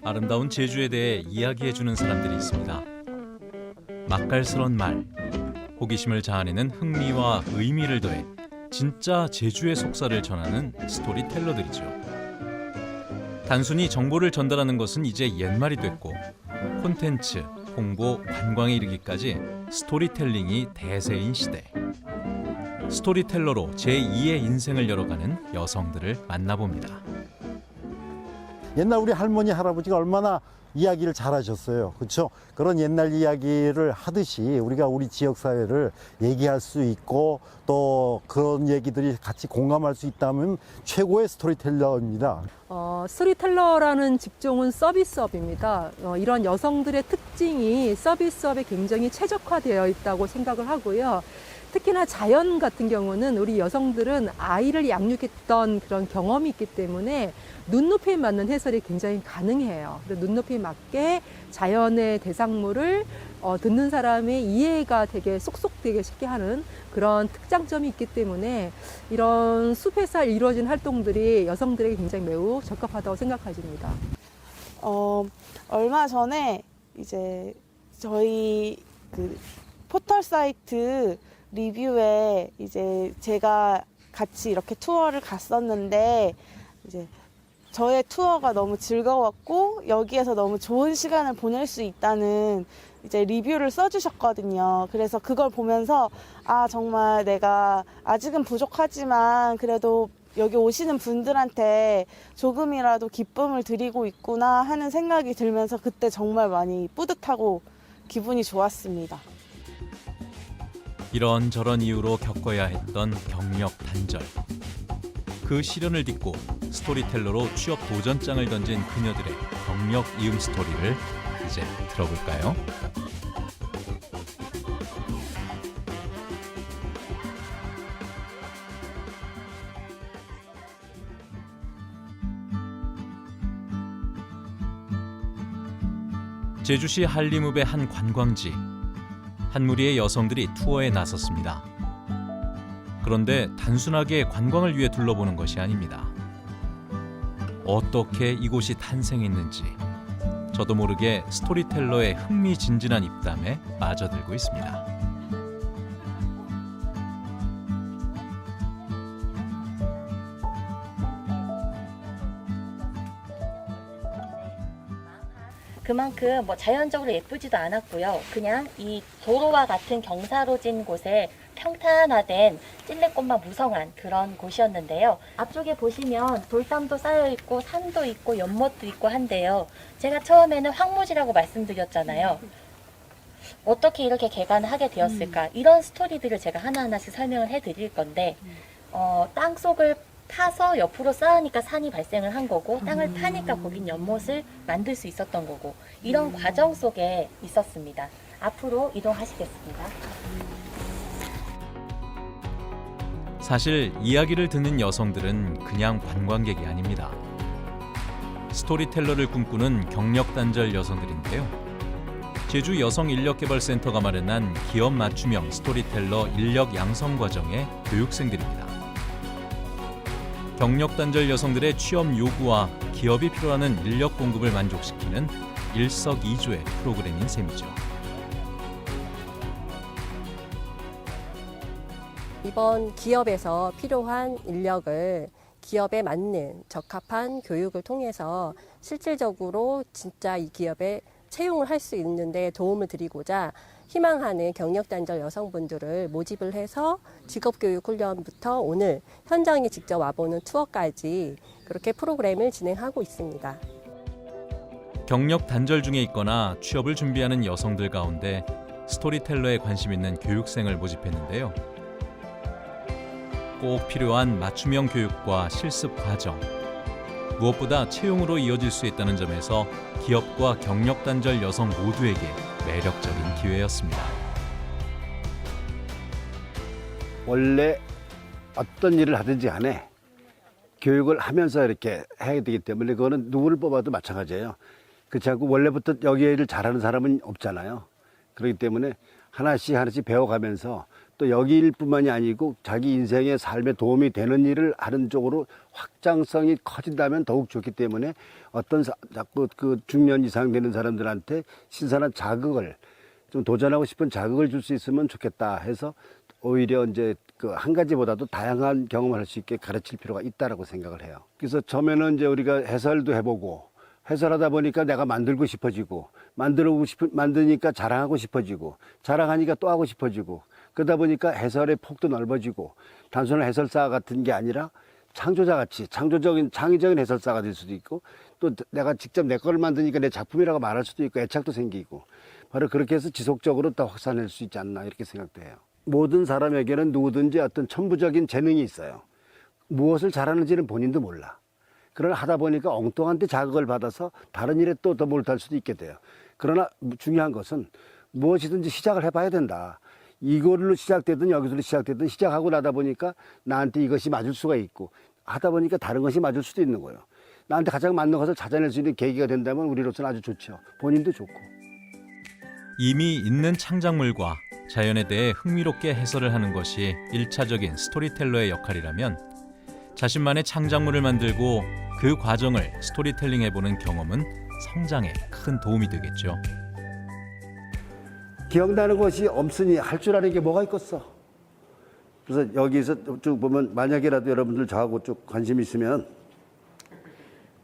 아름다운 제주에 대해 이야기해주는 사람들이 있습니다. 맛깔스런 말, 호기심을 자아내는 흥미와 의미를 더해 진짜 제주의 속살을 전하는 스토리텔러들이죠. 단순히 정보를 전달하는 것은 이제 옛말이 됐고 콘텐츠, 홍보, 관광에 이르기까지 스토리텔링이 대세인 시대. 스토리텔러로 제2의 인생을 열어가는 여성들을 만나봅니다. 옛날 우리 할머니, 할아버지가 얼마나 이야기를 잘하셨어요. 그렇죠? 그런 옛날 이야기를 하듯이 우리가 우리 지역사회를 얘기할 수 있고 또 그런 얘기들이 같이 공감할 수 있다면 최고의 스토리텔러입니다. 스토리텔러라는 직종은 서비스업입니다. 이런 여성들의 특징이 서비스업에 굉장히 최적화되어 있다고 생각을 하고요. 특히나 자연 같은 경우는 우리 여성들은 아이를 양육했던 그런 경험이 있기 때문에 눈높이에 맞는 해설이 굉장히 가능해요. 눈높이에 맞게 자연의 대상물을 듣는 사람의 이해가 되게 쏙쏙되게 쉽게 하는 그런 특장점이 있기 때문에 이런 숲에서 이루어진 활동들이 여성들에게 굉장히 매우 적합하다고 생각해집니다. 얼마 전에 이제 저희 그 포털 사이트 리뷰에 이제 제가 같이 이렇게 투어를 갔었는데 이제 저의 투어가 너무 즐거웠고 여기에서 너무 좋은 시간을 보낼 수 있다는 이제 리뷰를 써주셨거든요. 그래서 그걸 보면서 아 정말 내가 아직은 부족하지만 그래도 여기 오시는 분들한테 조금이라도 기쁨을 드리고 있구나 하는 생각이 들면서 그때 정말 많이 뿌듯하고 기분이 좋았습니다. 이런저런 이유로 겪어야 했던 경력 단절. 그 시련을 딛고 스토리텔러로 취업 도전장을 던진 그녀들의 경력 이음 스토리를 이제 들어볼까요? 제주시 한림읍의 한 관광지. 한 무리의 여성들이 투어에 나섰습니다. 그런데 단순하게 관광을 위해 둘러보는 것이 아닙니다. 어떻게 이곳이 탄생했는지 저도 모르게 스토리텔러의 흥미진진한 입담에 빠져들고 있습니다. 그만큼 자연적으로 예쁘지도 않았고요. 그냥 이 도로와 같은 경사로진 곳에 평탄화된 찔레꽃만 무성한 그런 곳이었는데요. 앞쪽에 보시면 돌담도 쌓여있고 산도 있고 연못도 있고 한데요. 제가 처음에는 황무지라고 말씀드렸잖아요. 어떻게 이렇게 개간을 하게 되었을까? 이런 스토리들을 제가 하나하나씩 설명을 해드릴 건데 땅속을 파서 옆으로 쌓으니까 산이 발생을 한 거고 땅을 파니까 거긴 연못을 만들 수 있었던 거고 이런 과정 속에 있었습니다. 앞으로 이동하시겠습니다. 사실 이야기를 듣는 여성들은 그냥 관광객이 아닙니다. 스토리텔러를 꿈꾸는 경력 단절 여성들인데요. 제주 여성인력개발센터가 마련한 기업 맞춤형 스토리텔러 인력 양성 과정의 교육생들입니다. 경력 단절 여성들의 취업 요구와 기업이 필요하는 인력 공급을 만족시키는 일석이조의 프로그램인 셈이죠. 이번 기업에서 필요한 인력을 기업에 맞는 적합한 교육을 통해서 실질적으로 진짜 이 기업에 채용을 할 수 있는 데 도움을 드리고자 희망하는 경력 단절 여성분들을 모집을 해서 직업교육 훈련부터 오늘 현장에 직접 와보는 투어까지 그렇게 프로그램을 진행하고 있습니다. 경력 단절 중에 있거나 취업을 준비하는 여성들 가운데 스토리텔러에 관심 있는 교육생을 모집했는데요. 꼭 필요한 맞춤형 교육과 실습 과정, 무엇보다 채용으로 이어질 수 있다는 점에서 기업과 경력 단절 여성 모두에게 매력적인 기회였습니다. 원래 어떤 일을 하든지 간에 교육을 하면서 이렇게 해야 되기 때문에 그거는 누구를 뽑아도 마찬가지예요. 그렇지 않고 원래부터 여기 일을 잘하는 사람은 없잖아요. 그렇기 때문에 하나씩 하나씩 배워가면서 또 여기 일뿐만이 아니고 자기 인생의 삶에 도움이 되는 일을 하는 쪽으로 확장성이 커진다면 더욱 좋기 때문에 어떤 자꾸 그 중년 이상 되는 사람들한테 신선한 자극을 좀 도전하고 싶은 자극을 줄 수 있으면 좋겠다 해서 오히려 이제 그 한 가지보다도 다양한 경험을 할 수 있게 가르칠 필요가 있다라고 생각을 해요. 그래서 처음에는 이제 우리가 해설도 해보고 해설하다 보니까 내가 만들고 싶어지고 만드니까 자랑하고 싶어지고 자랑하니까 또 하고 싶어지고 그러다 보니까 해설의 폭도 넓어지고 단순한 해설사 같은 게 아니라 창조자같이 창의적인 해설사가 될 수도 있고 또 내가 직접 내 거를 만드니까 내 작품이라고 말할 수도 있고 애착도 생기고 바로 그렇게 해서 지속적으로 더 확산할 수 있지 않나 이렇게 생각돼요. 모든 사람에게는 누구든지 어떤 천부적인 재능이 있어요. 무엇을 잘하는지는 본인도 몰라. 그러나 하다 보니까 엉뚱한 데 자극을 받아서 다른 일에 또 더 몰두할 수도 있게 돼요. 그러나 중요한 것은 무엇이든지 시작을 해봐야 된다. 이걸로 시작되든 여기서 시작되든 시작하고 나다 보니까 나한테 이것이 맞을 수가 있고 하다 보니까 다른 것이 맞을 수도 있는 거예요. 나한테 가장 맞는 것을 찾아낼 수 있는 계기가 된다면 우리로서는 아주 좋죠. 본인도 좋고. 이미 있는 창작물과 자연에 대해 흥미롭게 해설을 하는 것이 1차적인 스토리텔러의 역할이라면 자신만의 창작물을 만들고 그 과정을 스토리텔링해보는 경험은 성장에 큰 도움이 되겠죠. 기억나는 것이 없으니 할 줄 아는 게 뭐가 있겠어. 그래서 여기서 쭉 보면 만약이라도 여러분들 저하고 쭉 관심 있으면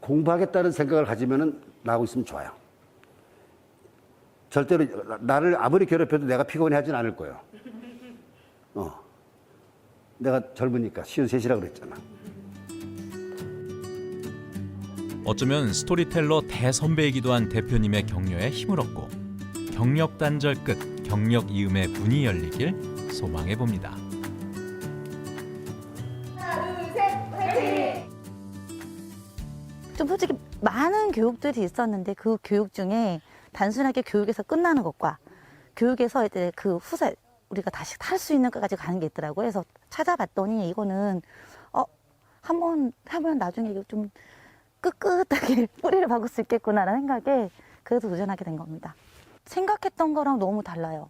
공부하겠다는 생각을 가지면 나하고 있으면 좋아요. 절대로 나를 아무리 괴롭혀도 내가 피곤해하진 않을 거예요. 내가 젊으니까 53이라고 그랬잖아. 어쩌면 스토리텔러 대선배이기도 한 대표님의 격려에 힘을 얻고 경력 단절 끝 경력 이음의 문이 열리길 소망해 봅니다. 좀 솔직히 많은 교육들이 있었는데 그 교육 중에 단순하게 교육에서 끝나는 것과 교육에서 이제 그 후세 우리가 다시 할 수 있는 것까지 가는 게 있더라고요. 그래서 찾아봤더니 이거는 한번 하면 나중에 이거 좀 끄끗하게 뿌리를 박을 수 있겠구나라는 생각에 그래서 도전하게 된 겁니다. 생각했던 거랑 너무 달라요.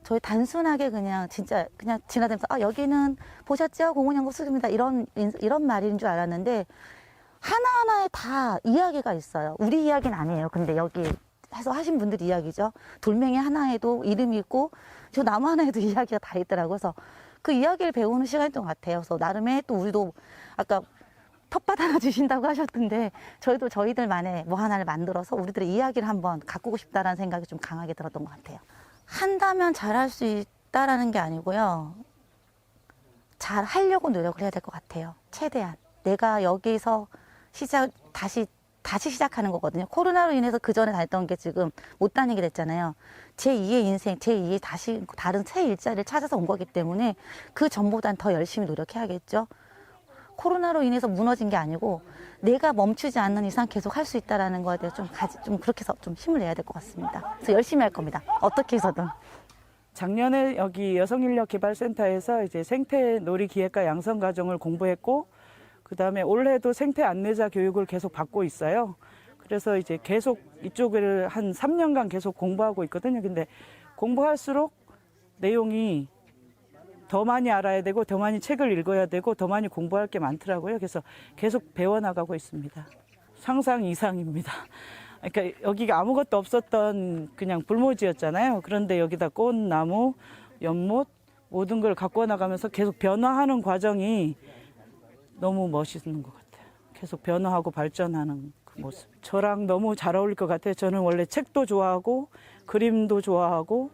저희 단순하게 그냥 진짜 그냥 지나다니면서 여기는 보셨죠? 공원연구소입니다. 이런 말인 줄 알았는데 하나하나에 다 이야기가 있어요. 우리 이야기는 아니에요. 근데 여기 해서 하신 분들 이야기죠. 돌멩이 하나에도 이름이 있고 저 나무 하나에도 이야기가 다 있더라고요. 그래서 그 이야기를 배우는 시간이었던 것 같아요. 그래서 나름의 또 우리도 아까 텃밭 하나 주신다고 하셨던데 저희도 저희들만의 뭐 하나를 만들어서 우리들의 이야기를 한번 가꾸고 싶다라는 생각이 좀 강하게 들었던 것 같아요. 한다면 잘할 수 있다라는 게 아니고요. 잘 하려고 노력을 해야 될 것 같아요. 최대한. 내가 여기서 다시 시작하는 거거든요. 코로나로 인해서 그 전에 다녔던 게 지금 못 다니게 됐잖아요. 제2의 인생, 제2의 다시 다른 새 일자리를 찾아서 온 거기 때문에 그 전보단 더 열심히 노력해야겠죠. 코로나로 인해서 무너진 게 아니고 내가 멈추지 않는 이상 계속 할 수 있다라는 거에 대해서 좀 그렇게 해서 좀 힘을 내야 될 것 같습니다. 그래서 열심히 할 겁니다. 어떻게 해서든. 작년에 여기 여성인력개발센터에서 이제 생태 놀이 기획과 양성 과정을 공부했고 그다음에 올해도 생태 안내자 교육을 계속 받고 있어요. 그래서 이제 계속 이쪽을 한 3년간 계속 공부하고 있거든요. 근데 공부할수록 내용이 더 많이 알아야 되고 더 많이 책을 읽어야 되고 더 많이 공부할 게 많더라고요. 그래서 계속 배워나가고 있습니다. 상상 이상입니다. 그러니까 여기가 아무것도 없었던 그냥 불모지였잖아요. 그런데 여기다 꽃, 나무, 연못 모든 걸 갖고 나가면서 계속 변화하는 과정이 너무 멋있는 것 같아요. 계속 변화하고 발전하는 그 모습. 저랑 너무 잘 어울릴 것 같아요. 저는 원래 책도 좋아하고 그림도 좋아하고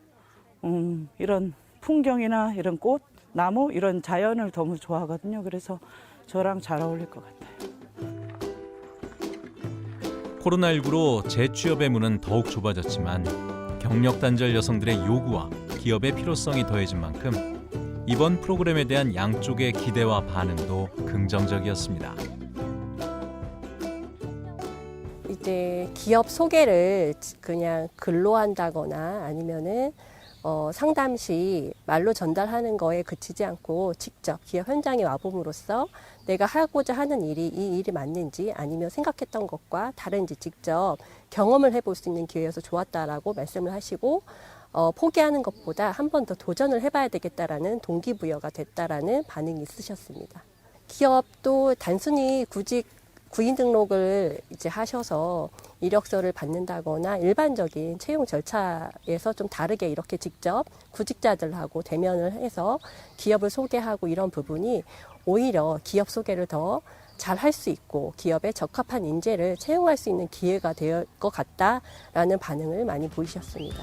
이런 풍경이나 이런 꽃, 나무 이런 자연을 너무 좋아하거든요. 그래서 저랑 잘 어울릴 것 같아요. 코로나19로 재취업의 문은 더욱 좁아졌지만 경력 단절 여성들의 요구와 기업의 필요성이 더해진 만큼 이번 프로그램에 대한 양쪽의 기대와 반응도 긍정적이었습니다. 이제 기업 소개를 그냥 글로 한다거나 아니면은 상담 시 말로 전달하는 거에 그치지 않고 직접 기업 현장에 와봄으로써 내가 하고자 하는 일이 이 일이 맞는지 아니면 생각했던 것과 다른지 직접 경험을 해볼 수 있는 기회여서 좋았다라고 말씀을 하시고 포기하는 것보다 한 번 더 도전을 해봐야 되겠다라는 동기부여가 됐다라는 반응이 있으셨습니다. 기업도 단순히 구인 등록을 이제 하셔서 이력서를 받는다거나 일반적인 채용 절차에서 좀 다르게 이렇게 직접 구직자들하고 대면을 해서 기업을 소개하고 이런 부분이 오히려 기업 소개를 더 잘 할 수 있고 기업에 적합한 인재를 채용할 수 있는 기회가 될 것 같다라는 반응을 많이 보이셨습니다.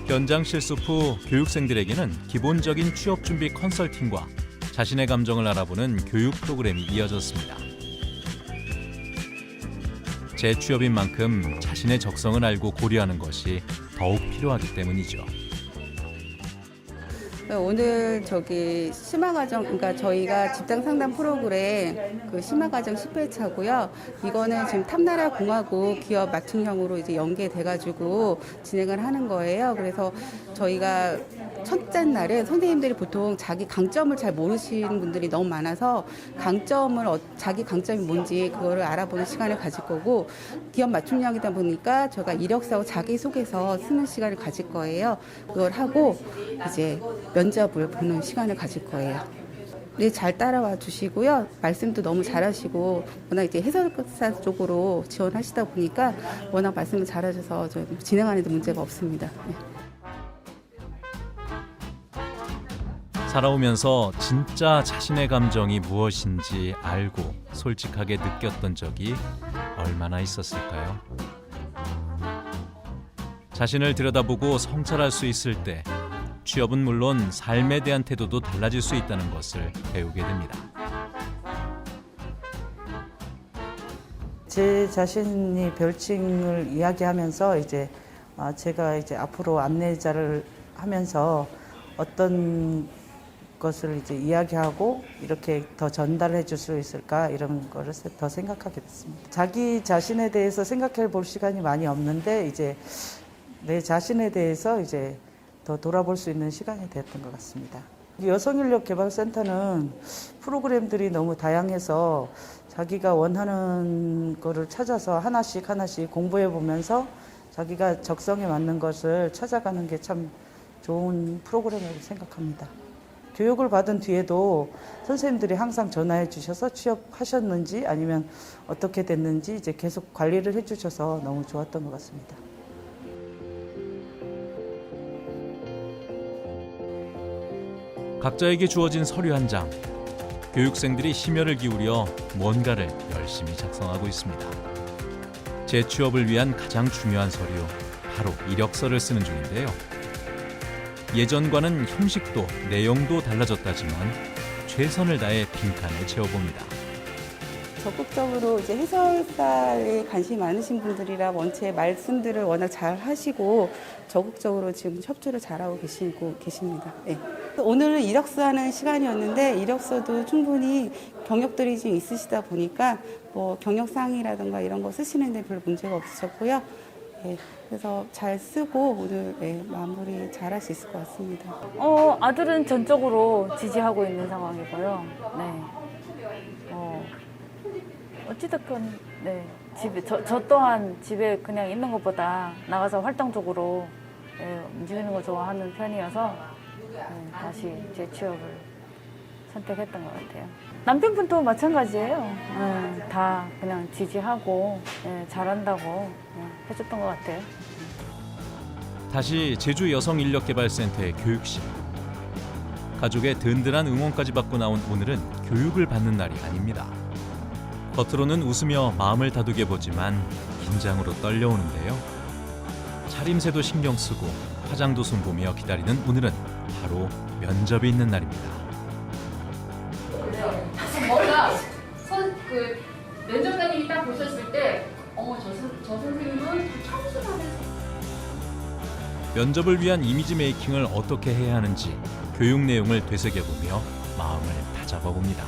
현장 실습 후 교육생들에게는 기본적인 취업 준비 컨설팅과 자신의 감정을 알아보는 교육 프로그램이 이어졌습니다. 재취업인 만큼 자신의 적성을 알고 고려하는 것이 더욱 필요하기 때문이죠. 오늘 심화과정, 그러니까 저희가 직장 상담 프로그램 심화과정 10회차고요. 이거는 지금 탐나라 공하고 기업 맞춤형으로 이제 연계돼가지고 진행을 하는 거예요. 그래서 저희가 첫째 날에 선생님들이 보통 자기 강점을 잘 모르시는 분들이 너무 많아서 자기 강점이 뭔지 그거를 알아보는 시간을 가질 거고, 기업 맞춤형이다 보니까 저희가 이력서하고 자기소개서 쓰는 시간을 가질 거예요. 그걸 하고 이제 면접을 보는 시간을 가질 거예요. 네, 잘 따라와 주시고요. 말씀도 너무 잘하시고 워낙 이제 해설사 쪽으로 지원하시다 보니까 워낙 말씀을 잘하셔서 좀 진행하는 데 문제가 없습니다. 네. 살아오면서 진짜 자신의 감정이 무엇인지 알고 솔직하게 느꼈던 적이 얼마나 있었을까요? 자신을 들여다보고 성찰할 수 있을 때 취업은 물론 삶에 대한 태도도 달라질 수 있다는 것을 배우게 됩니다. 제 자신이 별칭을 이야기하면서 제가 앞으로 안내자를 하면서 어떤 것을 이야기하고 이렇게 더 전달해 줄 수 있을까, 이런 거를 더 생각하게 됐습니다. 자기 자신에 대해서 생각해 볼 시간이 많이 없는데 내 자신에 대해서 더 돌아볼 수 있는 시간이 됐던 것 같습니다. 여성인력개발센터는 프로그램들이 너무 다양해서 자기가 원하는 거를 찾아서 하나씩 공부해 보면서 자기가 적성에 맞는 것을 찾아가는 게 참 좋은 프로그램이라고 생각합니다. 교육을 받은 뒤에도 선생님들이 항상 전화해 주셔서 취업하셨는지 아니면 어떻게 됐는지 계속 관리를 해 주셔서 너무 좋았던 것 같습니다. 각자에게 주어진 서류 한 장. 교육생들이 심혈을 기울여 뭔가를 열심히 작성하고 있습니다. 재취업을 위한 가장 중요한 서류, 바로 이력서를 쓰는 중인데요. 예전과는 형식도 내용도 달라졌다지만 최선을 다해 빈칸을 채워봅니다. 적극적으로 해설사에 관심이 많으신 분들이라 원체 말씀들을 워낙 잘 하시고 적극적으로 지금 협조를 잘하고 계십니다. 네. 오늘은 이력서 하는 시간이었는데 이력서도 충분히 경력들이 좀 있으시다 보니까 경력사항이라든가 이런 거 쓰시는데 별 문제가 없으셨고요. 네. 그래서 잘 쓰고 오늘 마무리 잘 할 수 있을 것 같습니다. 아들은 전적으로 지지하고 있는 상황이고요. 네. 어찌됐건 집에 저 또한 집에 그냥 있는 것보다 나가서 활동적으로 움직이는 걸 좋아하는 편이어서 다시 재취업을 선택했던 것 같아요. 남편분도 마찬가지예요. 다 그냥 지지하고 잘한다고 해줬던 것 같아요. 다시 제주 여성인력개발센터의 교육실. 가족의 든든한 응원까지 받고 나온 오늘은 교육을 받는 날이 아닙니다. 겉으로는 웃으며 마음을 다독여 보지만 긴장으로 떨려오는데요. 차림새도 신경 쓰고 화장도 손보며 기다리는 오늘은 바로 면접이 있는 날입니다. 뭔가 면접관님이 딱 보셨을 때 저 선생님은 청순하면서 면접을 위한 이미지 메이킹을 어떻게 해야 하는지 교육 내용을 되새겨보며 마음을 다잡아봅니다.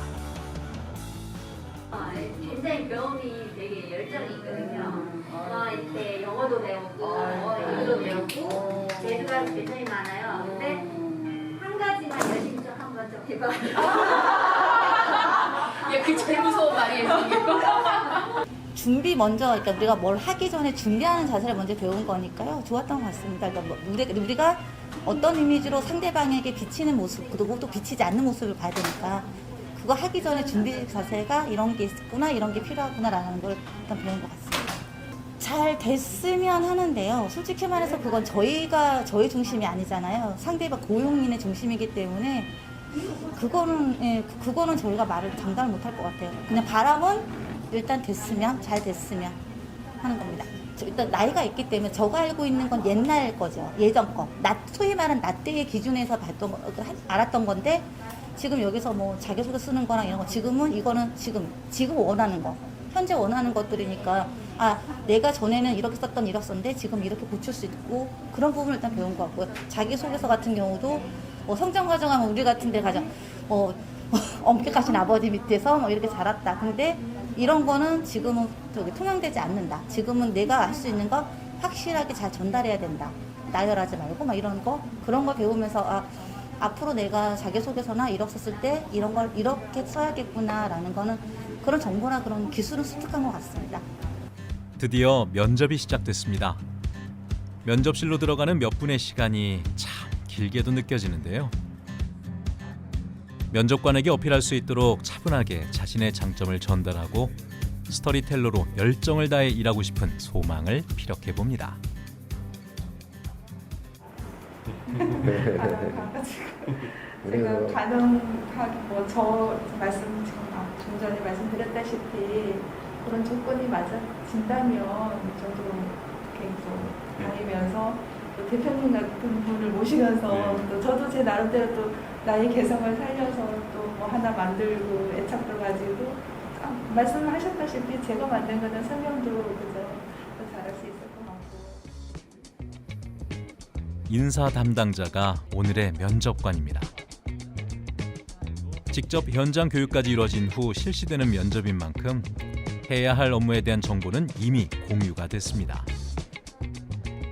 굉장히 경험이 되게 열정이 있거든요. 이렇게 영어도 배우고英語도 배우고 재주가 굉장히 많아요. 근데 한 가지만 열심히 좀 한번 좀 해봐. 야, 그 제일 무서운 말이에요. 준비 먼저, 그러니까 우리가 뭘 하기 전에 준비하는 자세를 먼저 배운 거니까요. 좋았던 것 같습니다. 그러니까 우리가 어떤 이미지로 상대방에게 비치는 모습, 그리고 또 비치지 않는 모습을 봐야 되니까 그거 하기 전에 준비 자세가 이런 게 있구나, 이런 게 필요하구나라는 걸 일단 배운 것 같습니다. 잘 됐으면 하는데요. 솔직히 말해서 그건 저희 중심이 아니잖아요. 상대방 고용인의 중심이기 때문에 그거는 저희가 장담을 못할 것 같아요. 그냥 바람은 일단 잘 됐으면 하는 겁니다. 일단 나이가 있기 때문에 제가 알고 있는 건 옛날 거죠. 예전 거. 소위 말하는 나 때의 기준에서 알았던 건데 지금 여기서 뭐 자기소개 쓰는 거랑 이런 거 이거는 지금 원하는 거. 현재 원하는 것들이니까 내가 전에는 이렇게 썼는데 지금 이렇게 고칠 수 있고 그런 부분을 일단 배운 것 같고요. 자기소개서 같은 경우도 성장 과정하면 우리 같은 데 가장 엄격하신 아버지 밑에서 이렇게 자랐다. 근데 이런 거는 지금은 통용되지 않는다. 지금은 내가 할 수 있는 거 확실하게 잘 전달해야 된다. 나열하지 말고 그런 거 배우면서 앞으로 내가 자기소개서나 이력 썼을 때 이런 걸 이렇게 써야겠구나라는 거는 그런 정보나 그런 기술은 습득한 것 같습니다. 드디어 면접이 시작됐습니다. 면접실로 들어가는 몇 분의 시간이 참 길게도 느껴지는데요. 면접관에게 어필할 수 있도록 차분하게 자신의 장점을 전달하고 스토리텔러로 열정을 다해 일하고 싶은 소망을 피력해 봅니다. 제가 가능하게 저 좀 전에 말씀드렸다시피 그런 조건이 맞아진다면 저도 계속 다니면서 또 대표님 같은 분을 모시면서 또 저도 제 나름대로 또 나의 개성을 살려서 또 뭐 하나 만들고 애착도 가지고 말씀하셨다시피 제가 만든 거는 설명도 그저 더 잘할 수 있을 것 같고. 인사 담당자가 오늘의 면접관입니다. 직접 현장 교육까지 이루어진 후 실시되는 면접인 만큼 해야 할 업무에 대한 정보는 이미 공유가 됐습니다.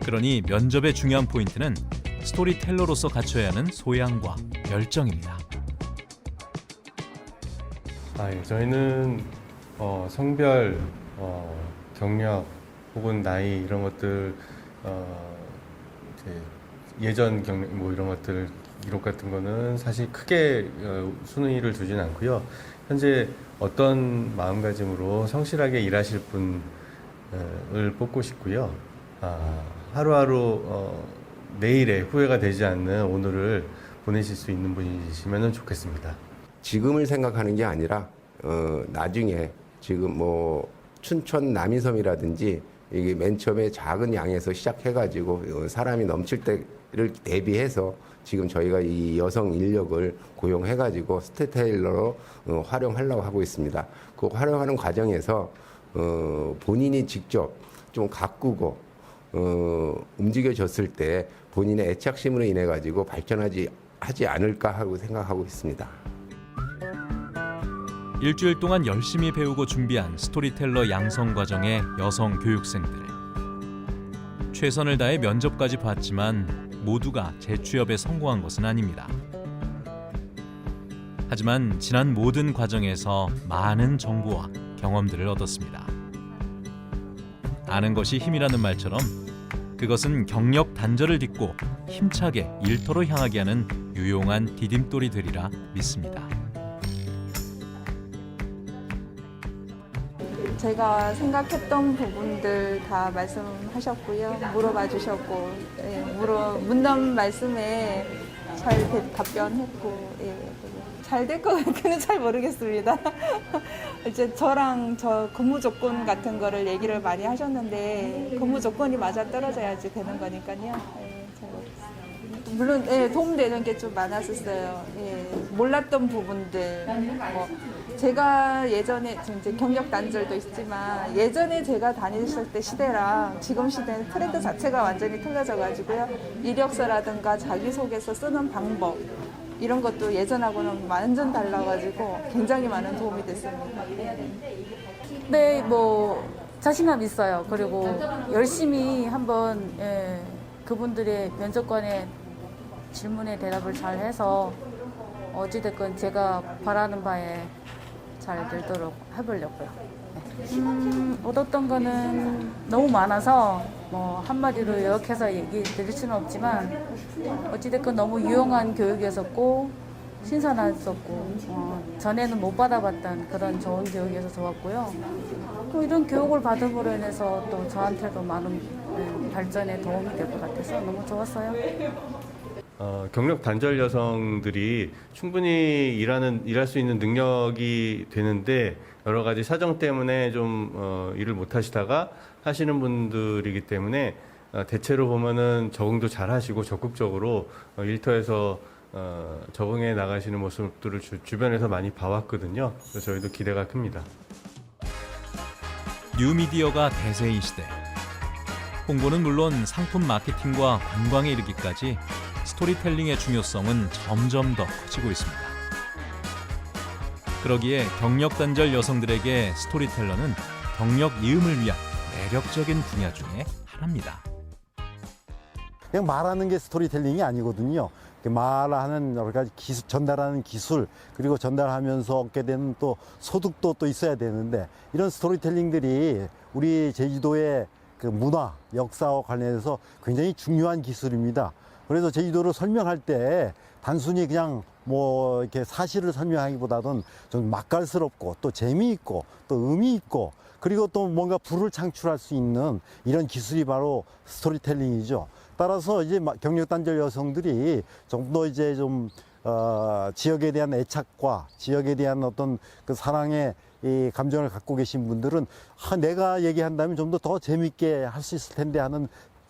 그러니 면접의 중요한 포인트는 스토리텔러로서 갖춰야 하는 소양과 열정입니다. 저희는 성별, 경력 혹은 나이 이런 것들 예전 경력 이런 것들 기록 같은 거는 사실 크게 순위를 두진 않고요. 현재 어떤 마음가짐으로 성실하게 일하실 분을 뽑고 싶고요. 하루하루 내일에 후회가 되지 않는 오늘을 보내실 수 있는 분이시면 좋겠습니다. 지금을 생각하는 게 아니라 나중에 지금 춘천 남이섬이라든지 이게 맨 처음에 작은 양에서 시작해가지고 사람이 넘칠 때를 대비해서 지금 저희가 이 여성 인력을 고용해가지고 스토리텔러로 활용하려고 하고 있습니다. 그 활용하는 과정에서 본인이 직접 좀 가꾸고 움직여졌을 때 본인의 애착심으로 인해 가지고 발전하지 않을까 하고 생각하고 있습니다. 일주일 동안 열심히 배우고 준비한 스토리텔러 양성 과정의 여성 교육생들. 최선을 다해 면접까지 봤지만 모두가 재취업에 성공한 것은 아닙니다. 하지만 지난 모든 과정에서 많은 정보와 경험들을 얻었습니다. 아는 것이 힘이라는 말처럼 그것은 경력 단절을 딛고 힘차게 일터로 향하게 하는 유용한 디딤돌이 되리라 믿습니다. 제가 생각했던 부분들 다 말씀하셨고요. 물어봐 주셨고, 묻는 말씀에 잘 답변했고, 잘 될 것 같기는 잘 모르겠습니다. 이제 저랑 저 근무 조건 같은 거를 얘기를 많이 하셨는데, 근무 조건이 맞아 떨어져야지 되는 거니까요. 물론 도움되는 게 좀 많았었어요. 몰랐던 부분들. 제가 예전에 이제 경력 단절도 있지만 예전에 제가 다녔을 때 시대랑 지금 시대는 트렌드 자체가 완전히 틀려져 가지고요. 이력서라든가 자기소개서 쓰는 방법 이런 것도 예전하고는 완전 달라가지고 굉장히 많은 도움이 됐습니다. 네, 자신감 있어요. 그리고 열심히 한번 그분들의 면접관의 질문에 대답을 잘 해서 어찌됐건 제가 바라는 바에 잘 되도록 해보려고요. 얻었던 거는 너무 많아서 뭐 한마디로 요약해서 얘기 드릴 수는 없지만 어찌됐건 너무 유용한 교육이었었고 신선했었고 전에는 못 받아봤던 그런 좋은 교육이어서 좋았고요. 또 이런 교육을 받음으로 인해서 또 저한테도 많은 발전에 도움이 될 것 같아서 너무 좋았어요. 경력 단절 여성들이 충분히 일할 수 있는 능력이 되는데 여러 가지 사정 때문에 좀 일을 못 하시다가 하시는 분들이기 때문에 대체로 보면은 적응도 잘 하시고 적극적으로 일터에서 적응해 나가시는 모습들을 주변에서 많이 봐왔거든요. 그래서 저희도 기대가 큽니다. 뉴미디어가 대세인 시대. 홍보는 물론 상품 마케팅과 관광에 이르기까지 스토리텔링의 중요성은 점점 더 커지고 있습니다. 그러기에 경력 단절 여성들에게 스토리텔러는 경력 이음을 위한 매력적인 분야 중에 하나입니다. 그냥 말하는 게 스토리텔링이 아니거든요. 말하는 여러 가지 기술, 전달하는 기술, 그리고 전달하면서 얻게 되는 또 소득도 또 있어야 되는데, 이런 스토리텔링들이 우리 제주도의 그 문화, 역사와 관련해서 굉장히 중요한 기술입니다. 그래서 제주도를 설명할 때 단순히 그냥 뭐 이렇게 사실을 설명하기보다는 좀 맛깔스럽고 또 재미있고 또 의미 있고, 그리고 또 뭔가 부를 창출할 수 있는 이런 기술이 바로 스토리텔링이죠. 따라서 이제 경력 단절 여성들이 좀 더 이제 좀 지역에 대한 애착과 지역에 대한 어떤 그 사랑의 이 감정을 갖고 계신 분들은 내가 얘기한다면 좀 더 재미있게 할 수 있을 텐데 하는,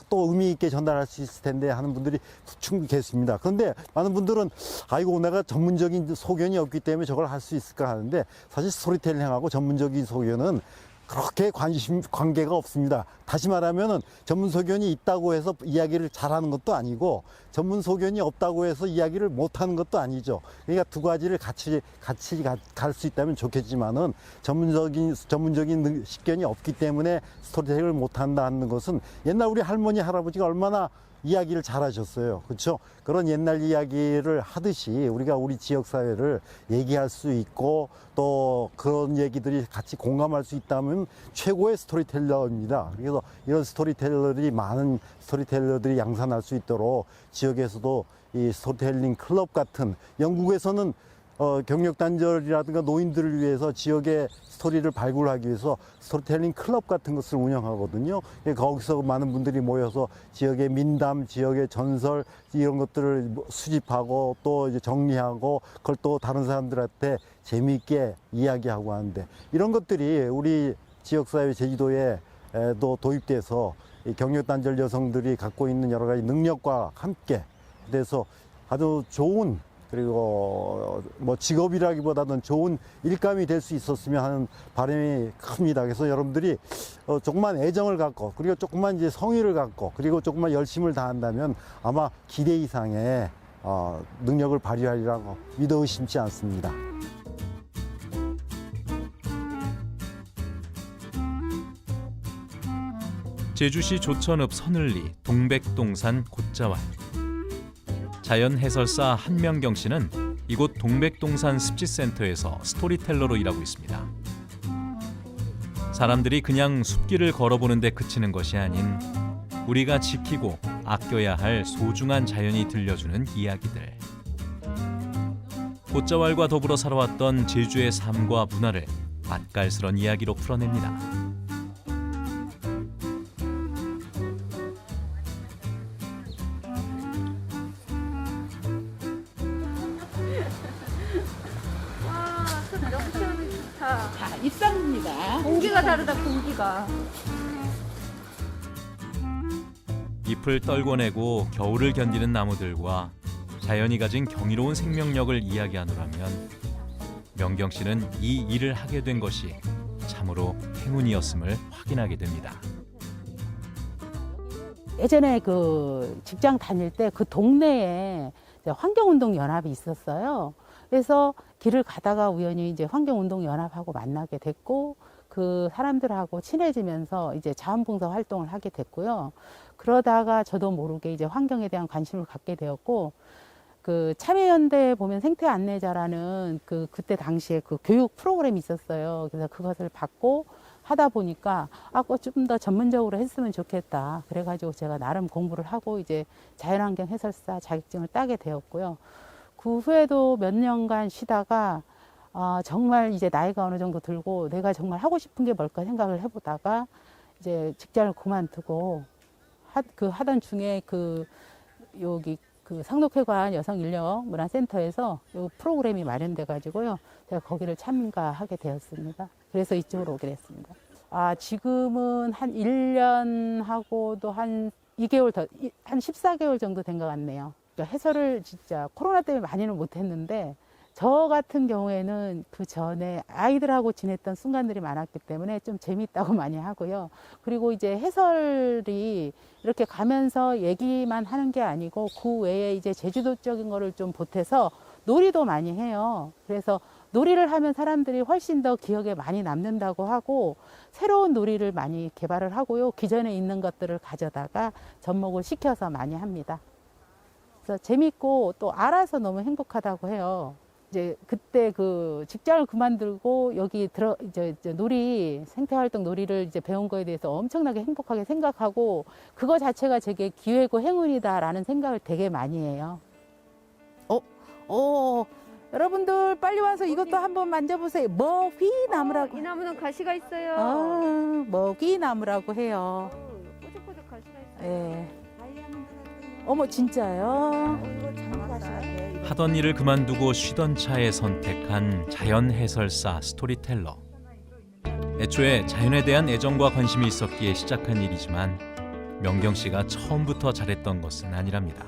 또 의미 있게 전달할 수 있을 텐데 하는 분들이 충분히 계십니다. 그런데 많은 분들은 아이고 내가 전문적인 소견이 없기 때문에 저걸 할 수 있을까 하는데, 사실 스토리텔링하고 전문적인 소견은 그렇게 관계가 없습니다. 다시 말하면은 전문 소견이 있다고 해서 이야기를 잘하는 것도 아니고, 전문 소견이 없다고 해서 이야기를 못하는 것도 아니죠. 그러니까 두 가지를 같이 갈 수 있다면 좋겠지만은, 전문적인 식견이 없기 때문에 스토리텔링을 못한다는 것은, 옛날 우리 할머니 할아버지가 얼마나 이야기를 잘하셨어요. 그렇죠? 그런 옛날 이야기를 하듯이 우리가 우리 지역 사회를 얘기할 수 있고, 또 그런 얘기들이 같이 공감할 수 있다면 최고의 스토리텔러입니다. 그래서 이런 많은 스토리텔러들이 양산할 수 있도록 지역에서도 이 스토리텔링 클럽 같은, 영국에서는 경력 단절이라든가 노인들을 위해서 지역의 스토리를 발굴하기 위해서 스토리텔링 클럽 같은 것을 운영하거든요. 거기서 많은 분들이 모여서 지역의 민담, 지역의 전설 이런 것들을 수집하고 또 이제 정리하고, 그걸 또 다른 사람들한테 재미있게 이야기하고 하는데, 이런 것들이 우리 지역사회 제주도에도 도입돼서 이 경력 단절 여성들이 갖고 있는 여러 가지 능력과 함께 그래서 아주 좋은, 그리고 뭐 직업이라기보다는 좋은 일감이 될 수 있었으면 하는 바람이 큽니다. 그래서 여러분들이 조금만 애정을 갖고, 그리고 조금만 이제 성의를 갖고, 그리고 조금만 열심을 다한다면 아마 기대 이상의 능력을 발휘하리라고 믿어 의심치 않습니다. 제주시 조천읍 서늘리 동백동산 곶자왈. 자연 해설사 한명경 씨는 이곳 동백동산 습지센터에서 스토리텔러로 일하고 있습니다. 사람들이 그냥 숲길을 걸어보는 데 그치는 것이 아닌, 우리가 지키고 아껴야 할 소중한 자연이 들려주는 이야기들. 곶자왈과 더불어 살아왔던 제주의 삶과 문화를 맛깔스런 이야기로 풀어냅니다. 입상입니다. 공기가 다르다, 공기가. 잎을 떨궈내고 겨울을 견디는 나무들과 자연이 가진 경이로운 생명력을 이야기하노라면, 명경 씨는 이 일을 하게 된 것이 참으로 행운이었음을 확인하게 됩니다. 예전에 그 직장 다닐 때 그 동네에 환경운동연합이 있었어요. 그래서 길을 가다가 우연히 이제 환경운동연합하고 만나게 됐고, 그 사람들하고 친해지면서 이제 자원봉사 활동을 하게 됐고요. 그러다가 저도 모르게 이제 환경에 대한 관심을 갖게 되었고, 그 참여연대에 보면 생태 안내자라는 그때 당시에 그 교육 프로그램이 있었어요. 그래서 그것을 받고 하다 보니까 좀 더 전문적으로 했으면 좋겠다. 그래가지고 제가 나름 공부를 하고 이제 자연환경 해설사 자격증을 따게 되었고요. 그 후에도 몇 년간 쉬다가 정말 이제 나이가 어느 정도 들고 내가 정말 하고 싶은 게 뭘까 생각을 해보다가 이제 직장을 그만두고 하던 중에 여기 상록회관 여성인력문화센터에서 요 프로그램이 마련돼 가지고요. 제가 거기를 참가하게 되었습니다. 그래서 이쪽으로 오게 됐습니다. 지금은 한 1년 하고도 한 2개월 한 14개월 정도 된 것 같네요. 그러니까 해설을 진짜 코로나 때문에 많이는 못했는데 저 같은 경우에는 그 전에 아이들하고 지냈던 순간들이 많았기 때문에 좀 재밌다고 많이 하고요. 그리고 이제 해설이 이렇게 가면서 얘기만 하는 게 아니고 그 외에 이제 제주도적인 거를 좀 보태서 놀이도 많이 해요. 그래서 놀이를 하면 사람들이 훨씬 더 기억에 많이 남는다고 하고 새로운 놀이를 많이 개발을 하고요. 기존에 있는 것들을 가져다가 접목을 시켜서 많이 합니다. 그래서 재밌고 또 알아서 너무 행복하다고 해요. 이제 그때 직장을 그만두고 여기 이제 생태활동 놀이를 이제 배운 거에 대해서 엄청나게 행복하게 생각하고 그거 자체가 제게 기회고 행운이다라는 생각을 되게 많이 해요. 여러분들 빨리 와서 이것도 한번 만져보세요. 먹이나무라고. 이 나무는 가시가 있어요. 먹이나무라고 해요. 뽀득뽀득 가시가 있어요. 네. 어머 진짜요? 하던 일을 그만두고 쉬던 차에 선택한 자연 해설사 스토리텔러. 애초에 자연에 대한 애정과 관심이 있었기에 시작한 일이지만 명경 씨가 처음부터 잘했던 것은 아니랍니다.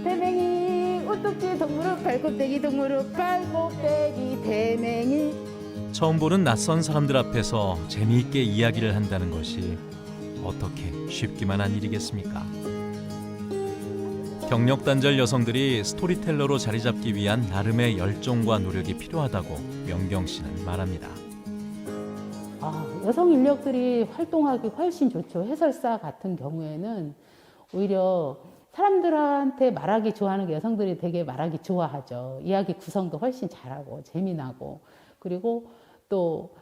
대맹이 오뚝지 동무룩 발곱대기 동무룩 발곱대기 대맹이. 처음 보는 낯선 사람들 앞에서 재미있게 이야기를 한다는 것이 어떻게 쉽기만 한 일이겠습니까? 경력단절 여성들이 스토리텔러로 자리 잡기 위한 나름의 열정과 노력이 필요하다고 명경 씨는 말합니다. 여성 인력들이 활동하기 훨씬 좋죠. 해설사 같은 경우에는 오히려 사람들한테 말하기 좋아하는 여성들이 되게 말하기 좋아하죠. 이야기 구성도 훨씬 잘하고 재미나고 그리고 또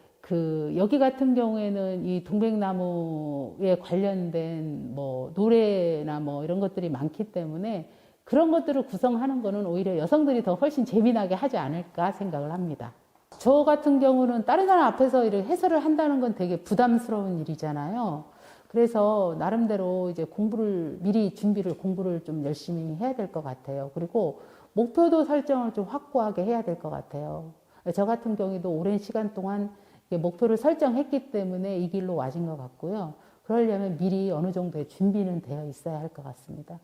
여기 같은 경우에는 이 동백나무에 관련된 노래나 이런 것들이 많기 때문에 그런 것들을 구성하는 거는 오히려 여성들이 더 훨씬 재미나게 하지 않을까 생각을 합니다. 저 같은 경우는 다른 사람 앞에서 이렇게 해설을 한다는 건 되게 부담스러운 일이잖아요. 그래서 나름대로 이제 공부를 좀 열심히 해야 될 것 같아요. 그리고 목표도 설정을 좀 확고하게 해야 될 것 같아요. 저 같은 경우에도 오랜 시간 동안 목표를 설정했기 때문에 이 길로 와진 것 같고요. 그러려면 미리 어느 정도의 준비는 되어 있어야 할 것 같습니다.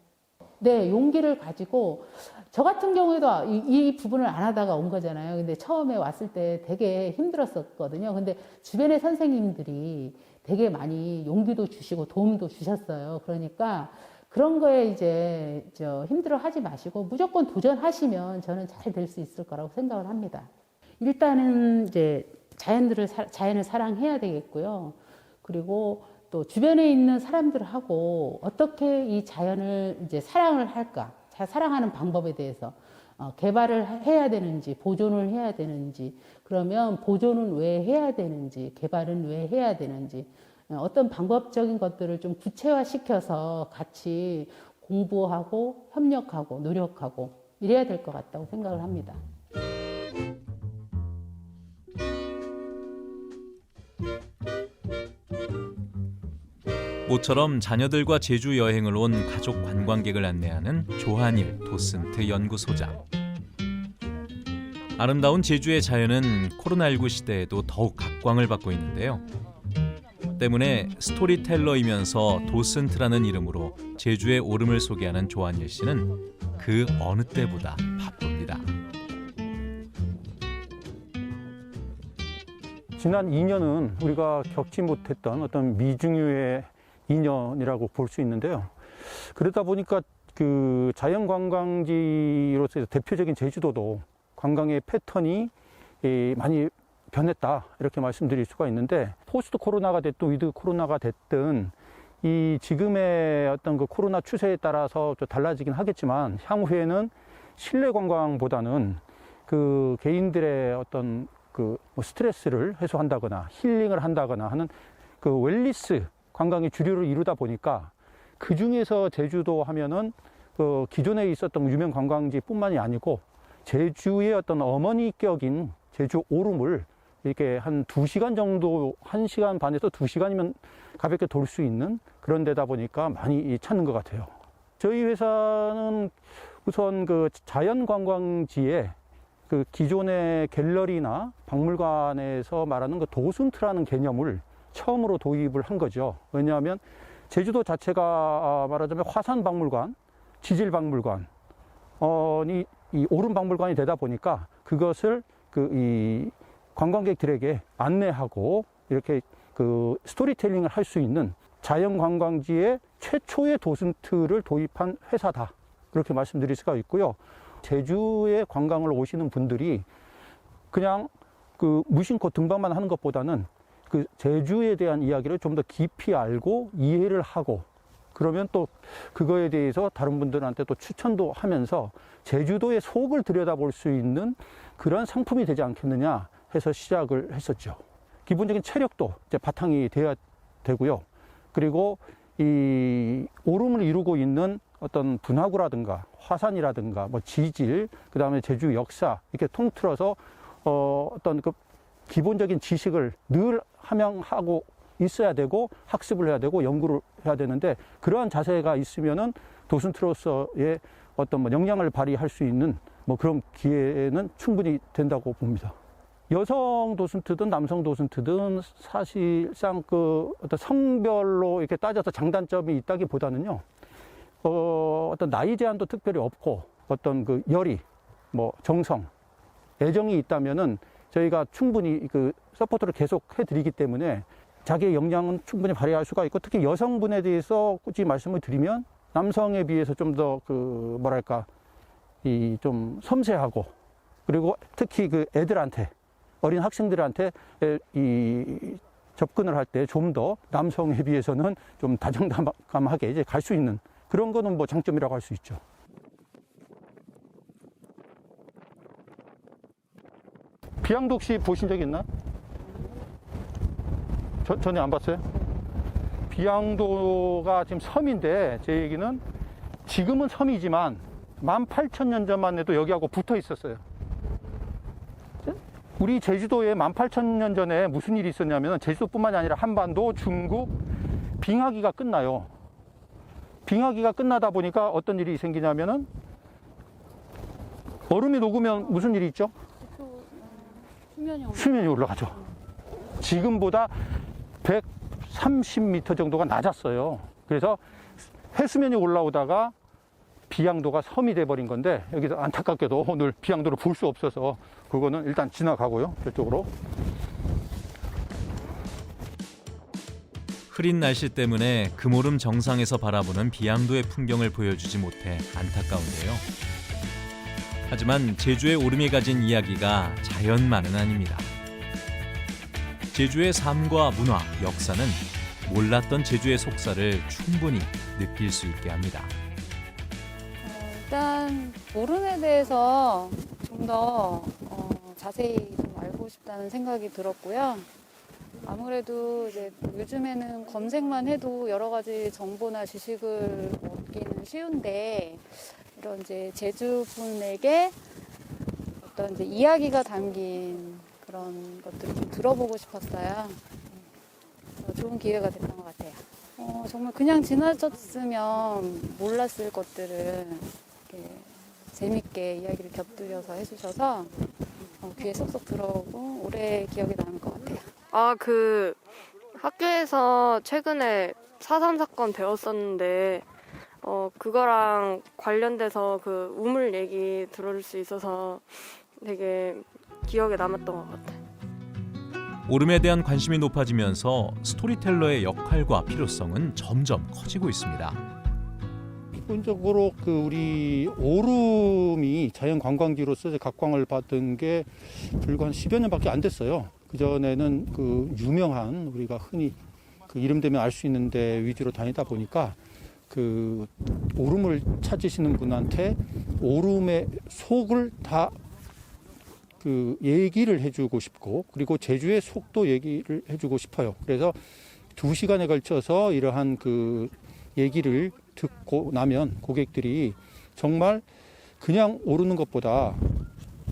네, 용기를 가지고 저 같은 경우에도 이 부분을 안 하다가 온 거잖아요. 근데 처음에 왔을 때 되게 힘들었었거든요. 근데 주변의 선생님들이 되게 많이 용기도 주시고 도움도 주셨어요. 그러니까 그런 거에 이제 힘들어 하지 마시고 무조건 도전하시면 저는 잘 될 수 있을 거라고 생각을 합니다. 일단은 이제 자연을 사랑해야 되겠고요. 그리고 또 주변에 있는 사람들하고 어떻게 이 자연을 이제 사랑을 할까, 사랑하는 방법에 대해서 개발을 해야 되는지, 보존을 해야 되는지, 그러면 보존은 왜 해야 되는지, 개발은 왜 해야 되는지, 어떤 방법적인 것들을 좀 구체화시켜서 같이 공부하고 협력하고 노력하고 이래야 될 것 같다고 생각을 합니다. 모처럼 자녀들과 제주 여행을 온 가족 관광객을 안내하는 조한일 도슨트 연구소장. 아름다운 제주의 자연은 코로나19 시대에도 더욱 각광을 받고 있는데요. 때문에 스토리텔러이면서 도슨트라는 이름으로 제주의 오름을 소개하는 조한일 씨는 그 어느 때보다 바쁩니다. 지난 2년은 우리가 겪지 못했던 어떤 미중유의 2년이라고 볼 수 있는데요. 그러다 보니까 그 자연관광지로서 대표적인 제주도도 관광의 패턴이 많이 변했다 이렇게 말씀드릴 수가 있는데, 포스트 코로나가 됐든 위드 코로나가 됐든 이 지금의 어떤 그 코로나 추세에 따라서 좀 달라지긴 하겠지만 향후에는 실내 관광보다는 그 개인들의 어떤 그 뭐 스트레스를 해소한다거나 힐링을 한다거나 하는 그 웰니스 관광의 주류를 이루다 보니까 그 중에서 제주도 하면은 그 기존에 있었던 유명 관광지뿐만이 아니고 제주의 어떤 어머니격인 제주 오름을 이렇게 한 2시간 정도, 1시간 반에서 2시간이면 가볍게 돌 수 있는 그런 데다 보니까 많이 찾는 것 같아요. 저희 회사는 우선 그 자연 관광지에 그 기존의 갤러리나 박물관에서 말하는 그 도슨트라는 개념을 처음으로 도입을 한 거죠. 왜냐하면 제주도 자체가 말하자면 화산 박물관, 지질 박물관, 이 오름 박물관이 되다 보니까 그것을 이 관광객들에게 안내하고 이렇게 그 스토리텔링을 할 수 있는 자연 관광지의 최초의 도슨트를 도입한 회사다. 그렇게 말씀드릴 수가 있고요. 제주에 관광을 오시는 분들이 그냥 그 무심코 등반만 하는 것보다는 그 제주에 대한 이야기를 좀 더 깊이 알고 이해를 하고 그러면 또 그거에 대해서 다른 분들한테 또 추천도 하면서 제주도의 속을 들여다볼 수 있는 그런 상품이 되지 않겠느냐 해서 시작을 했었죠. 기본적인 체력도 이제 바탕이 돼야 되고요. 그리고 이 오름을 이루고 있는 어떤 분화구라든가 화산이라든가 뭐 지질, 그 다음에 제주 역사 이렇게 통틀어서 어떤 그 기본적인 지식을 늘 함양하고 있어야 되고 학습을 해야 되고 연구를 해야 되는데 그러한 자세가 있으면은 도슨트로서의 어떤 뭐 역량을 발휘할 수 있는 뭐 그런 기회는 충분히 된다고 봅니다. 여성 도슨트든 남성 도슨트든 사실상 그 어떤 성별로 이렇게 따져서 장단점이 있다기보다는요. 어떤 나이 제한도 특별히 없고 어떤 그 열의, 뭐 정성, 애정이 있다면은 저희가 충분히 그 서포트를 계속 해드리기 때문에 자기의 역량은 충분히 발휘할 수가 있고 특히 여성분에 대해서 굳이 말씀을 드리면 남성에 비해서 좀 더 그 뭐랄까 이 좀 섬세하고 그리고 특히 그 애들한테 어린 학생들한테 이 접근을 할 때 좀 더 남성에 비해서는 좀 다정다감하게 이제 갈 수 있는 그런 거는 뭐 장점이라고 할 수 있죠. 비양도 혹시 보신 적 있나? 전혀 안 봤어요? 비양도가 지금 섬인데 제 얘기는 지금은 섬이지만 18,000년 전만 해도 여기하고 붙어 있었어요. 우리 제주도에 18,000년 전에 무슨 일이 있었냐면 제주도뿐만이 아니라 한반도, 중국 빙하기가 끝나요. 빙하기가 끝나다 보니까 어떤 일이 생기냐면은 얼음이 녹으면 무슨 일이 있죠? 수면이 올라가죠. 지금보다 130m 정도가 낮았어요. 그래서 해수면이 올라오다가 비양도가 섬이 돼버린 건데 여기서 안타깝게도 오늘 비양도를 볼 수 없어서 그거는 일단 지나가고요. 저쪽으로. 흐린 날씨 때문에 금오름 정상에서 바라보는 비양도의 풍경을 보여주지 못해 안타까운데요. 하지만 제주의 오름이 가진 이야기가 자연만은 아닙니다. 제주의 삶과 문화, 역사는 몰랐던 제주의 속살을 충분히 느낄 수 있게 합니다. 일단 오름에 대해서 좀 더 자세히 좀 알고 싶다는 생각이 들었고요. 아무래도 이제 요즘에는 검색만 해도 여러 가지 정보나 지식을 얻기는 쉬운데 이런 이제 제주 분에게 어떤 이제 이야기가 담긴 그런 것들을 좀 들어보고 싶었어요. 좋은 기회가 됐던 것 같아요. 정말 그냥 지나쳤으면 몰랐을 것들을 이렇게 재밌게 이야기를 곁들여서 해주셔서 귀에 쏙쏙 들어오고 오래 기억에 남을 것 같아요. 그 학교에서 최근에 4.3 사건 배웠었는데 그거랑 관련돼서 그 우물 얘기 들어줄 수 있어서 되게 기억에 남았던 것 같아요. 오름에 대한 관심이 높아지면서 스토리텔러의 역할과 필요성은 점점 커지고 있습니다. 기본적으로 그 우리 오름이 자연 관광지로서 각광을 받은 게 불과 한 10여 년밖에 안 됐어요. 그전에는 그 유명한 우리가 흔히 그 이름 되면 알 수 있는데 위주로 다니다 보니까 그 오름을 찾으시는 분한테 오름의 속을 다 그 얘기를 해주고 싶고 그리고 제주의 속도 얘기를 해주고 싶어요. 그래서 2시간에 걸쳐서 이러한 그 얘기를 듣고 나면 고객들이 정말 그냥 오르는 것보다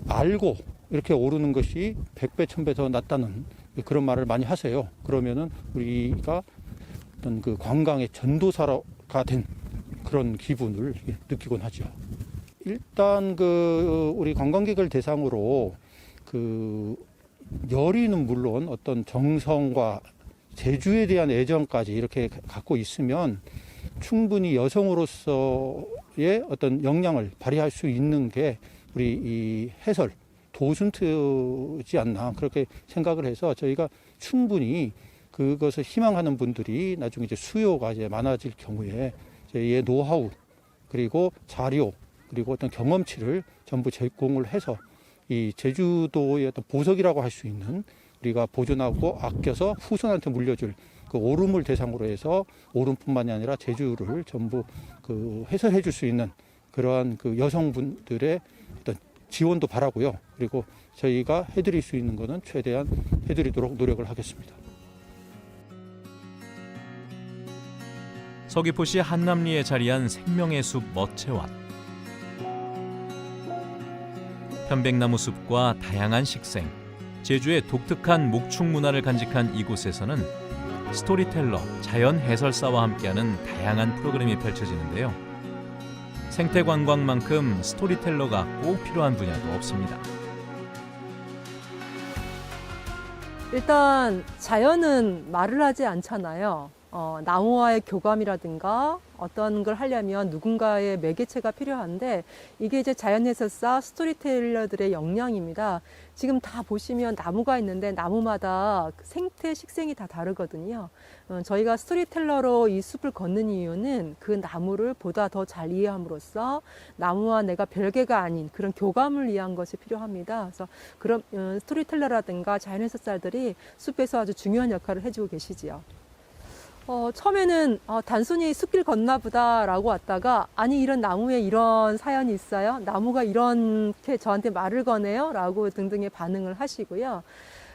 알고 이렇게 오르는 것이 100배, 1000배 더 낫다는 그런 말을 많이 하세요. 그러면은 우리가 어떤 그 관광의 전도사가 된 그런 기분을 느끼곤 하죠. 일단 그 우리 관광객을 대상으로 그 열의는 물론 어떤 정성과 제주에 대한 애정까지 이렇게 갖고 있으면 충분히 여성으로서의 어떤 역량을 발휘할 수 있는 게 우리 이 해설 도슨트지 않나 그렇게 생각을 해서 저희가 충분히 그것을 희망하는 분들이 나중에 이제 수요가 이제 많아질 경우에 저희의 노하우 그리고 자료 그리고 어떤 경험치를 전부 제공을 해서 이 제주도의 어떤 보석이라고 할 수 있는 우리가 보존하고 아껴서 후손한테 물려줄 그 오름을 대상으로 해서 오름뿐만이 아니라 제주를 전부 그 해설해 줄 수 있는 그러한 그 여성분들의 어떤 지원도 바라고요. 그리고 저희가 해드릴 수 있는 것은 최대한 해드리도록 노력을 하겠습니다. 서귀포시 한남리에 자리한 생명의 숲 멋채왓. 편백나무 숲과 다양한 식생, 제주의 독특한 목축 문화를 간직한 이곳에서는 스토리텔러, 자연 해설사와 함께하는 다양한 프로그램이 펼쳐지는데요. 생태관광만큼 스토리텔러가 꼭 필요한 분야도 없습니다. 일단 자연은 말을 하지 않잖아요. 나무와의 교감이라든가 어떤 걸 하려면 누군가의 매개체가 필요한데 이게 이제 자연해설사 스토리텔러들의 역량입니다. 지금 다 보시면 나무가 있는데 나무마다 생태 식생이 다 다르거든요. 저희가 스토리텔러로 이 숲을 걷는 이유는 그 나무를 보다 더 잘 이해함으로써 나무와 내가 별개가 아닌 그런 교감을 이해한 것이 필요합니다. 그래서 그런 스토리텔러라든가 자연해설사들이 숲에서 아주 중요한 역할을 해주고 계시지요. 처음에는 단순히 숲길 걷나 보다라고 왔다가 아니 이런 나무에 이런 사연이 있어요? 나무가 이렇게 저한테 말을 거네요? 라고 등등의 반응을 하시고요.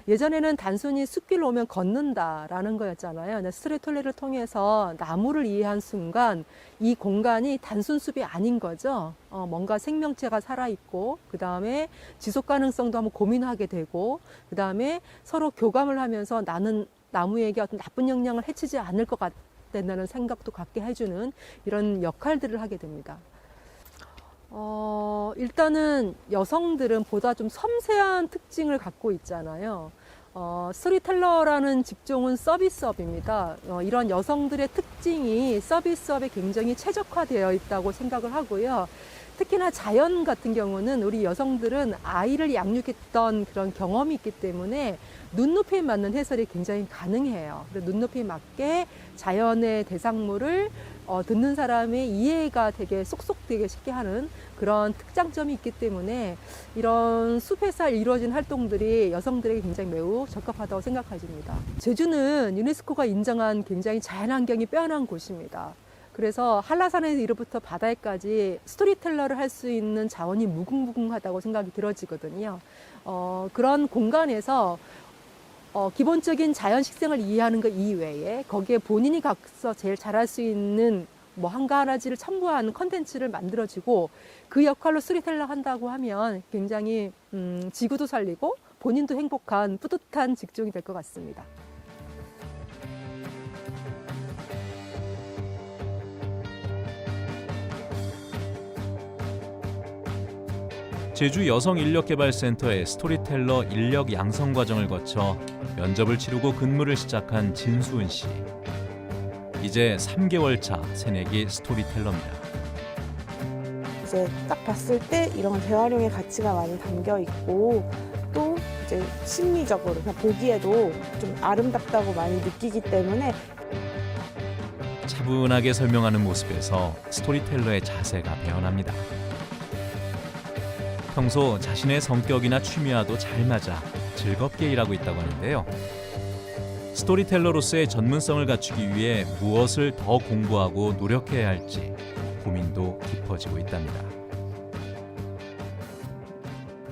예전에는 단순히 숲길 오면 걷는다라는 거였잖아요. 스토리텔러를 통해서 나무를 이해한 순간 이 공간이 단순 숲이 아닌 거죠. 뭔가 생명체가 살아있고 그 다음에 지속 가능성도 한번 고민하게 되고 그 다음에 서로 교감을 하면서 나는 나무에게 어떤 나쁜 영향을 해치지 않을 것 같다는 생각도 갖게 해주는 이런 역할들을 하게 됩니다. 일단은 여성들은 보다 좀 섬세한 특징을 갖고 있잖아요. 스토리텔러라는 직종은 서비스업입니다. 이런 여성들의 특징이 서비스업에 굉장히 최적화되어 있다고 생각을 하고요. 특히나 자연 같은 경우는 우리 여성들은 아이를 양육했던 그런 경험이 있기 때문에 눈높이에 맞는 해설이 굉장히 가능해요. 눈높이에 맞게 자연의 대상물을 듣는 사람의 이해가 되게 쏙쏙되게 쉽게 하는 그런 특장점이 있기 때문에 이런 숲에서 이루어진 활동들이 여성들에게 굉장히 매우 적합하다고 생각해집니다. 제주는 유네스코가 인정한 굉장히 자연환경이 빼어난 곳입니다. 그래서 한라산에서 이로부터 바다에까지 스토리텔러를 할 수 있는 자원이 무궁무궁하다고 생각이 들어지거든요. 그런 공간에서 기본적인 자연 식생을 이해하는 것 이외에 거기에 본인이 가서 제일 잘할 수 있는 뭐 한가하지를 첨부한 컨텐츠를 만들어주고 그 역할로 스토리텔러 한다고 하면 굉장히 지구도 살리고 본인도 행복한 뿌듯한 직종이 될 것 같습니다. 제주 여성인력개발센터의 스토리텔러 인력 양성 과정을 거쳐 면접을 치르고 근무를 시작한 진수은 씨. 이제 3개월 차 새내기 스토리텔러입니다. 이제 딱 봤을 때 이런 재활용의 가치가 많이 담겨 있고 또 이제 심리적으로 그냥 보기에도 좀 아름답다고 많이 느끼기 때문에 차분하게 설명하는 모습에서 스토리텔러의 자세가 배어납니다. 평소 자신의 성격이나 취미와도 잘 맞아 즐겁게 일하고 있다고 하는데요. 스토리텔러로서의 전문성을 갖추기 위해 무엇을 더 공부하고 노력해야 할지 고민도 깊어지고 있답니다.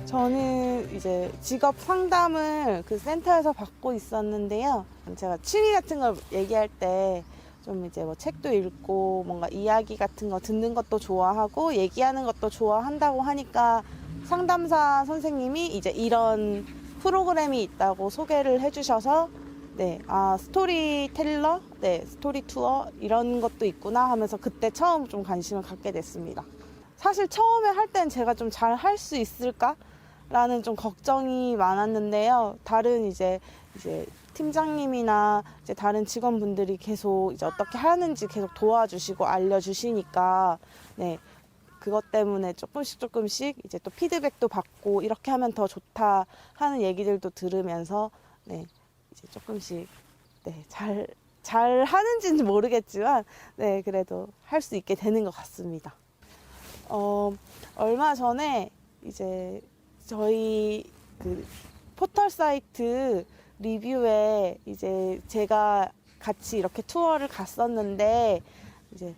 저는 저는 이제 직업 상담을 그 센터에서 받고 있었는데요. 제가 취미 같은 걸 얘기할 때 좀 이제 뭐 책도 읽고 뭔가 이야기 같은 거 듣는 것도 좋아하고 얘기하는 것도 좋아한다고 하니까 상담사 선생님이 이제 이런 프로그램이 있다고 소개를 해주셔서 네, 아, 스토리텔러, 네, 스토리 투어 이런 것도 있구나 하면서 그때 처음 좀 관심을 갖게 됐습니다. 사실 처음에 할 땐 제가 좀 잘 할 수 있을까라는 좀 걱정이 많았는데요. 다른 이제 팀장님이나 이제 다른 직원분들이 계속 이제 어떻게 하는지 계속 도와주시고 알려주시니까 네, 그것 때문에 조금씩 이제 또 피드백도 받고 이렇게 하면 더 좋다 하는 얘기들도 들으면서 네, 이제 조금씩 네, 잘 하는지는 모르겠지만 네, 그래도 할 수 있게 되는 것 같습니다. 얼마 전에 이제 저희 그 포털 사이트 리뷰에 이제 제가 같이 이렇게 투어를 갔었는데 이제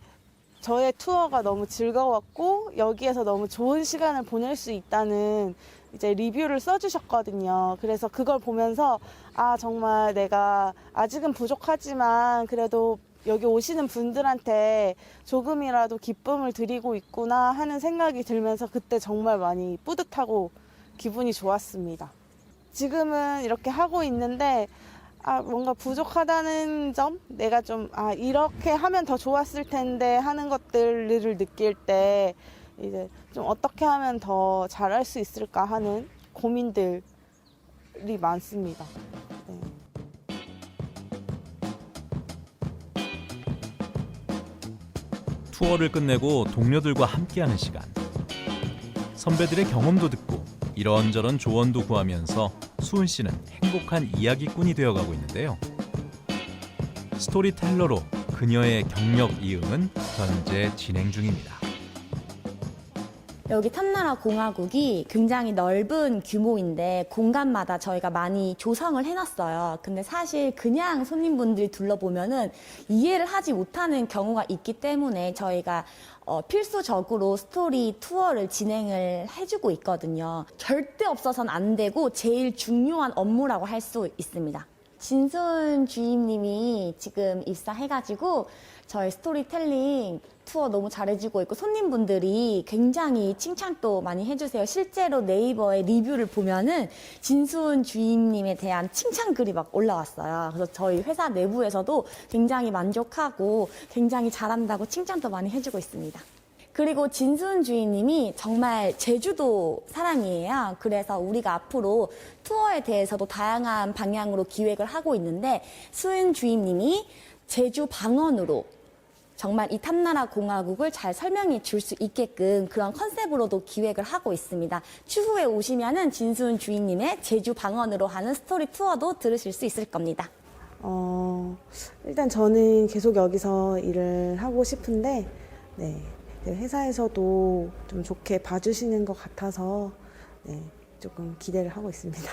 저의 투어가 너무 즐거웠고 여기에서 너무 좋은 시간을 보낼 수 있다는 이제 리뷰를 써주셨거든요. 그래서 그걸 보면서 아, 정말 내가 아직은 부족하지만 그래도 여기 오시는 분들한테 조금이라도 기쁨을 드리고 있구나 하는 생각이 들면서 그때 정말 많이 뿌듯하고 기분이 좋았습니다. 지금은 이렇게 하고 있는데 아, 뭔가 부족하다는 점, 내가 좀 아, 이렇게 하면 더 좋았을 텐데 하는 것들을 느낄 때 이제 좀 어떻게 하면 더 잘할 수 있을까 하는 고민들이 많습니다. 네. 투어를 끝내고 동료들과 함께하는 시간. 선배들의 경험도 듣고 이런저런 조언도 구하면서 수은 씨는 행복한 이야기꾼이 되어가고 있는데요. 스토리텔러로 그녀의 경력 이음은 현재 진행 중입니다. 여기 탐나라 공화국이 굉장히 넓은 규모인데 공간마다 저희가 많이 조성을 해놨어요. 근데 사실 그냥 손님분들이 둘러보면은 이해를 하지 못하는 경우가 있기 때문에 저희가 필수적으로 스토리 투어를 진행을 해주고 있거든요. 절대 없어서는 안 되고 제일 중요한 업무라고 할 수 있습니다. 진순 주임님이 지금 입사해가지고 저희 스토리텔링 투어 너무 잘해주고 있고 손님분들이 굉장히 칭찬도 많이 해주세요. 실제로 네이버에 리뷰를 보면은 진순 주임님에 대한 칭찬 글이 막 올라왔어요. 그래서 저희 회사 내부에서도 굉장히 만족하고 굉장히 잘한다고 칭찬도 많이 해주고 있습니다. 그리고 진순 주임님이 정말 제주도 사람이에요. 그래서 우리가 앞으로 투어에 대해서도 다양한 방향으로 기획을 하고 있는데 수은 주임님이 제주 방언으로 정말 이 탐나라 공화국을 잘 설명해 줄 수 있게끔 그런 컨셉으로도 기획을 하고 있습니다. 추후에 오시면은 진순 주임님의 제주 방언으로 하는 스토리 투어도 들으실 수 있을 겁니다. 일단 저는 계속 여기서 일을 하고 싶은데 네, 회사에서도 좀 좋게 봐주시는 것 같아서 네, 조금 기대를 하고 있습니다.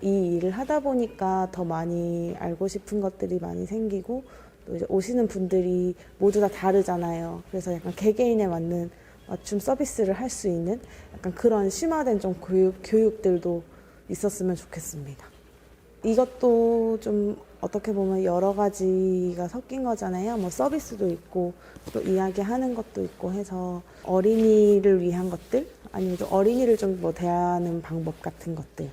이 일을 하다 보니까 더 많이 알고 싶은 것들이 많이 생기고 또 이제 오시는 분들이 모두 다 다르잖아요. 그래서 약간 개개인에 맞는 맞춤 서비스를 할 수 있는 약간 그런 심화된 좀 교육들도 있었으면 좋겠습니다. 이것도 좀 어떻게 보면 여러 가지가 섞인 거잖아요. 뭐 서비스도 있고 또 이야기하는 것도 있고 해서 어린이를 위한 것들 아니면 좀 어린이를 좀 뭐 대하는 방법 같은 것들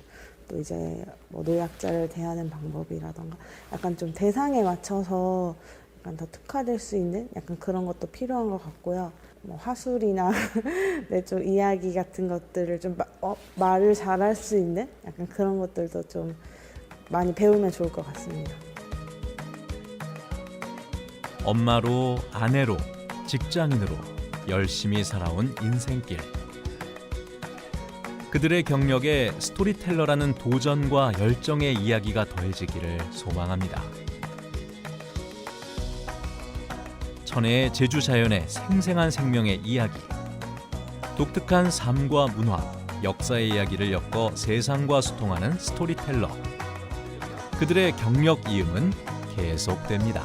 또 이제 뭐 노약자를 대하는 방법이라던가 약간 좀 대상에 맞춰서 약간 더 특화될 수 있는 약간 그런 것도 필요한 것 같고요. 뭐 화술이나 네, 좀 이야기 같은 것들을 좀 말을 잘할 수 있는 약간 그런 것들도 좀 많이 배우면 좋을 것 같습니다. 엄마로, 아내로, 직장인으로 열심히 살아온 인생길. 그들의 경력에 스토리텔러라는 도전과 열정의 이야기가 더해지기를 소망합니다. 천혜의 제주 자연의 생생한 생명의 이야기. 독특한 삶과 문화, 역사의 이야기를 엮어 세상과 소통하는 스토리텔러. 그들의 경력 이음은 계속됩니다.